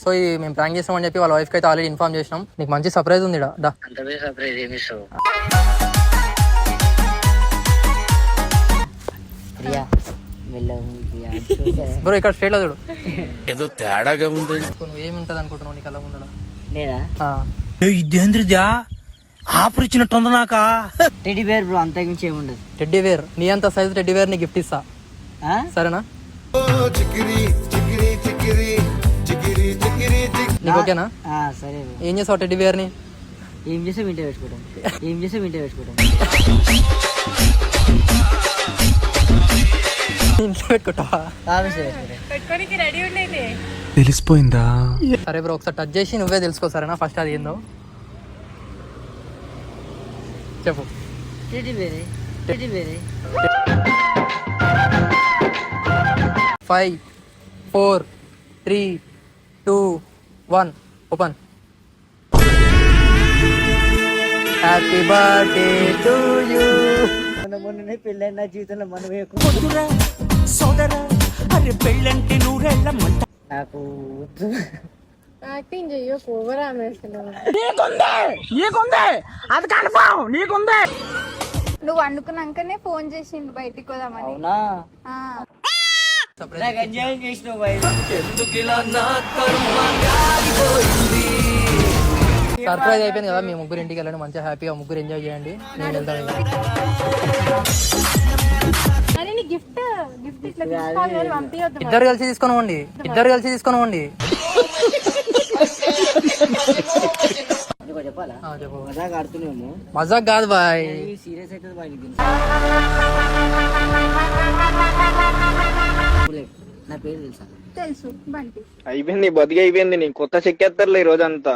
So ఇది మేము prank చేస్తామని చెప్పి వాళ్ళ వైఫ్ కి అయితే ఆల్రెడీ ఇన్ఫార్మ్ చేసినాం. నీకు మంచి సర్ప్రైజ్ ఉంది డా. సర్ప్రైజ్ ఏమి ఇస్తావు? బ్రో ఇక్కడ స్ట్రేట్ లో చూడు, ఏదో తేడాగా ఉంది. నువ్వు ఏముంటది అనుకుంటున్నావు నీకు అలా ఉండడం? లేదా ఇదేంద్రజా ఆఫర్ ఇచ్చినట్టుంది నాకా. టెడ్డీ బేర్ బ్రో, అంతకుమించి ఏముండదు. టెడ్డీ వేర్ నీ అంత సైజ్ టెడ్డీ వేర్ ని గిఫ్ట్ ఇస్తా, సరేనా? నీకు ఓకేనా? సరే. ఏం చేసావు టెడ్డీ వేర్ ని? ఏం చేస్తే వింటే పెట్టుకోవడం. ఇంట్లో పెట్టుకుంటావా? తెలిసిపోయిందా? సరే బ్రో, ఒకసారి టచ్ చేసి నువ్వే తెలుసుకో, సరేనా? ఫస్ట్ అది ఏందో చెప్పు. టెడ్డీ బేరే. 5 4 3 2 1 open. Happy birthday to you. మొన్ననే పెళ్ళైన నా జీవితంలో మనం సోదరా అరే పెళ్ళంటే నూరెళ్ళమంట. నాకు యాక్టింగ్ చెయ్యకు, ఓవర్ ఆమెస్తున్నావు. అది కన్ఫర్మ్ నీకుందే. నువ్వు అనుకున్నాకనే ఫోన్ చేసిండు బయటికి పోదామని. అవునా? నాకు ఎంజాయ్ చేసినావు బయట. సర్ప్రైజ్ అయిపోయింది కదా, మీ ముగ్గురు ఇంటికి వెళ్ళండి, మంచిగా హ్యాపీగా ముగ్గురు ఎంజాయ్ చేయండి. నేను వెళ్తాను. గిఫ్ట్ ఇట్లా తీసుకోవాలి, పంపించొద్దు. ఇద్దరు కలిసి తీసుకొని పోండి. చెప్పాలా? చెప్పు. మజాక్ ఆడుతున్నాము. మజాక్ కాదు బాయ్, సీరియస్ అవుతుంది బాయ్. నా పేరు తెలుసా? తెలుసు, బంటి. అయిపోయింది బతికి అయిపోయింది. నీ కొత్త చెక్కేస్తారులే ఈ రోజంతా.